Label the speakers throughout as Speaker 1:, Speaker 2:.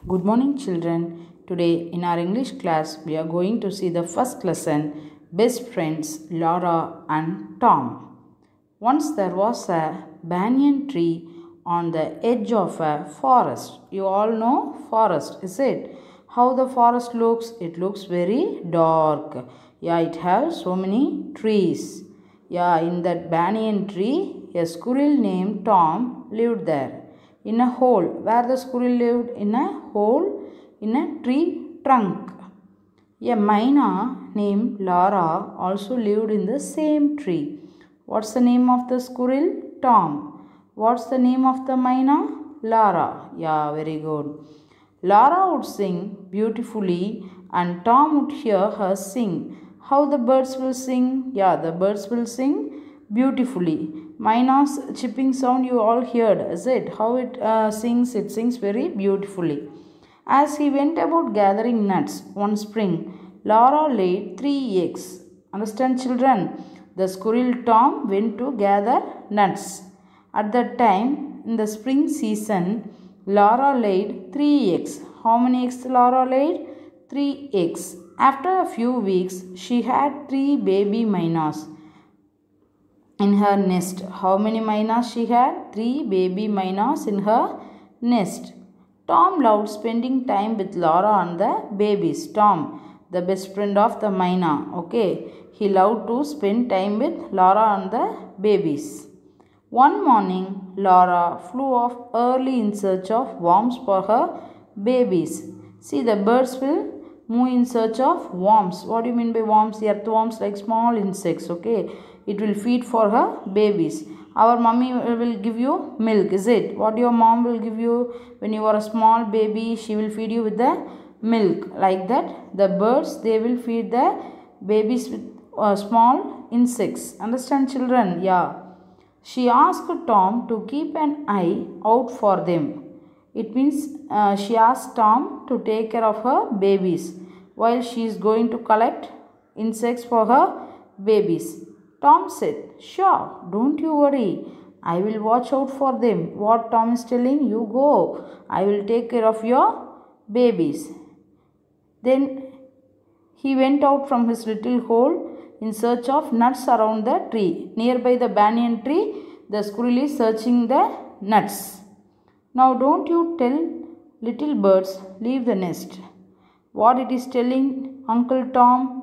Speaker 1: Good morning, children. Today in our English class, we are going to see the first lesson, Best Friends Laura and Tom. Once there was a banyan tree on the edge of a forest. You all know forest, is it? How the forest looks? It looks very dark. Yeah, it has so many trees. Yeah, in that banyan tree, a squirrel named Tom lived there. In a hole. Where the squirrel lived? In a hole in a tree trunk. A myna named Laura also lived in the same tree. What's the name of the squirrel? Tom. What's the name of the myna? Laura. Yeah, very good. Laura would sing beautifully and Tom would hear her sing. How the birds will sing? Yeah, the birds will sing beautifully. Myna's chipping sound you all heard, is it? How it sings? It sings very beautifully. As he went about gathering nuts one spring, Laura laid 3 eggs. Understand, children? The squirrel Tom went to gather nuts. At that time, in the spring season, Laura laid 3 eggs. How many eggs Laura laid? 3 eggs. After a few weeks, she had 3 baby mynas in her nest. How many mynas she had? 3 baby mynas in her nest. Tom loved spending time with Laura and the babies. Tom, the best friend of the myna. Okay, he loved to spend time with Laura and the babies. One morning, Laura flew off early in search of worms for her babies. See, the birds will move in search of worms. What do you mean by worms? The earthworms, like small insects. Okay, it will feed for her babies. Our mummy will give you milk, is it? What your mom will give you when you are a small baby? She will feed you with the milk. Like that, the birds, they will feed the babies with small insects. Understand, children? Yeah. She asked Tom to keep an eye out for them. It means she asked Tom to take care of her babies while she is going to collect insects for her babies. Tom said, "Sure, don't you worry. I will watch out for them." What Tom is telling? You go. I will take care of your babies. Then he went out from his little hole in search of nuts around the tree. Nearby the banyan tree, the squirrel is searching the nuts. Now don't you tell little birds, leave the nest. What it is telling, Uncle Tom?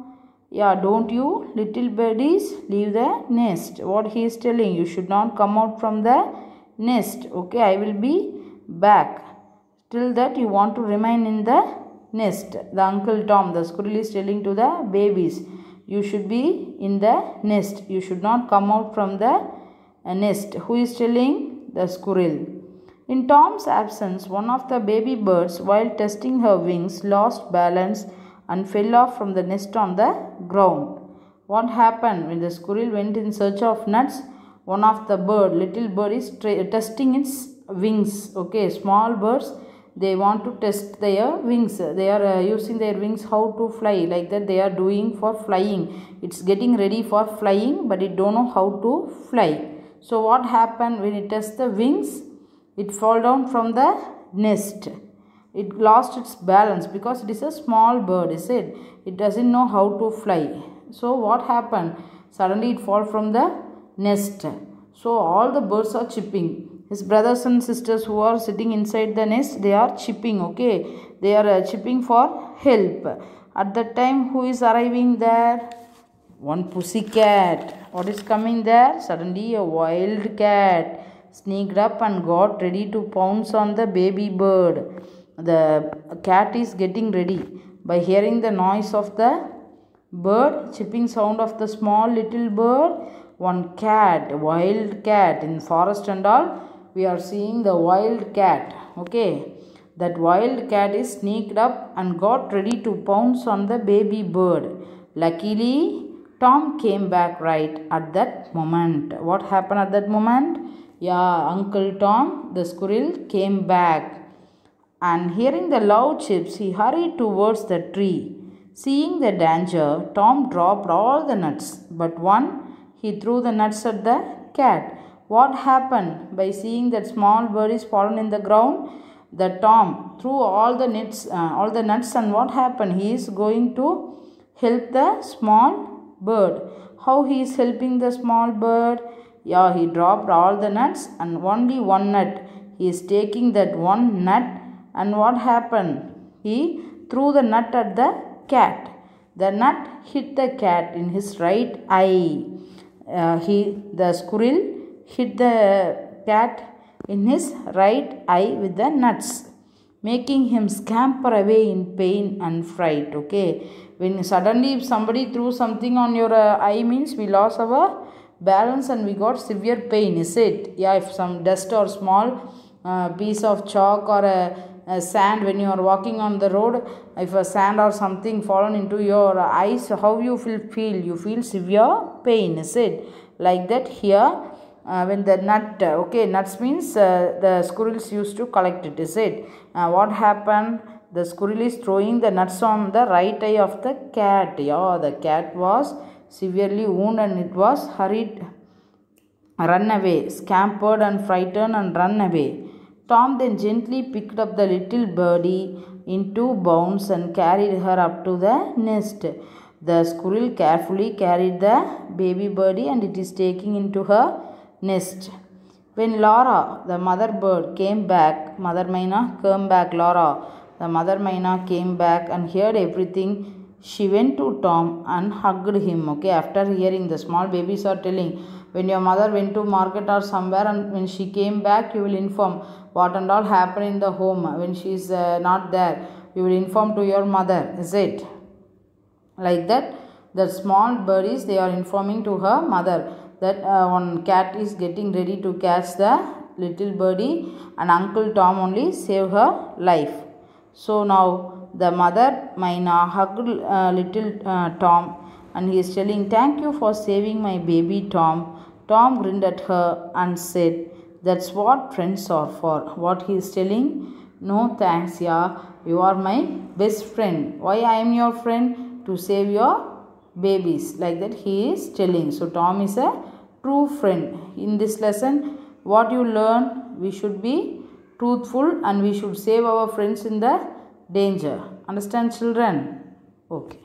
Speaker 1: Yeah, don't you little birdies leave the nest. What he is telling, you should not come out from the nest. Okay, I will be back. Till that you want to remain in the nest. The Uncle Tom, the squirrel, is telling to the babies, you should be in the nest. You should not come out from the nest. Who is telling? The squirrel. In Tom's absence, one of the baby birds, while testing her wings, lost balance and fell off from the nest on the ground. What happened when the squirrel went in search of nuts? One of the little bird is testing its wings. Okay, small birds, they want to test their wings. They are using their wings how to fly. Like that they are doing for flying. It's getting ready for flying, but it don't know how to fly. So what happened when it tests the wings? It fell down from the nest. It lost its balance because it is a small bird, is it? It doesn't know how to fly. So what happened? Suddenly it fell from the nest. So all the birds are chirping. His brothers and sisters who are sitting inside the nest, they are chirping, okay? They are chirping for help. At that time, who is arriving there? One pussy cat. What is coming there? Suddenly a wild cat sneaked up and got ready to pounce on the baby bird. The cat is getting ready. By hearing the noise of the bird, chirping sound of the small little bird, one cat, wild cat in forest and all, we are seeing the wild cat. Okay, that wild cat is sneaked up and got ready to pounce on the baby bird. Luckily, Tom came back right at that moment. What happened at that moment? Yeah, Uncle Tom, the squirrel, came back. And hearing the loud chirps, he hurried towards the tree. Seeing the danger, Tom dropped all the nuts. But one, he threw the nuts at the cat. What happened? By seeing that small bird is fallen in the ground, The Tom threw all the nuts, and what happened? He is going to help the small bird. How he is helping the small bird? Yeah, he dropped all the nuts and only one nut. He is taking that one nut, and what happened? He threw the nut at the cat. The nut hit the cat in his right eye. The squirrel hit the cat in his right eye with the nuts, making him scamper away in pain and fright. Okay, when suddenly if somebody threw something on your eye, means we lost our balance and we got severe pain, is it? Yeah, if some dust or small piece of chalk or a sand, when you are walking on the road, if a sand or something fallen into your eyes, how you feel? You feel severe pain, is it? Like that here. When the nut, nuts means the squirrels used to collect it, is it? What happened? The squirrel is throwing the nuts on the right eye of the cat. Yeah, the cat was severely wounded and it was run away, scampered and frightened and run away. Tom then gently picked up the little birdie in 2 bounds and carried her up to the nest. The squirrel carefully carried the baby birdie and it is taking into her nest. When Laura, the mother bird, came back, Laura, the mother myna came back and heard everything, she went to Tom and hugged him. Okay, after hearing, the small babies are telling, when your mother went to market or somewhere and when she came back, you will inform what and all happened in the home. When she is not there, you will inform to your mother, is it? Like that, the small birdies, they are informing to her mother that one cat is getting ready to catch the little birdie and Uncle Tom only saved her life. So now the mother myna hugged little Tom and he is telling, thank you for saving my baby Tom. Tom grinned at her and said, that's what friends are for. What he is telling? No thanks, yeah, you are my best friend. Why I am your friend? To save your babies. Like that he is telling. So Tom is a true friend. In this lesson, what you learn? We should be truthful and we should save our friends in the danger. Understand, children? Okay.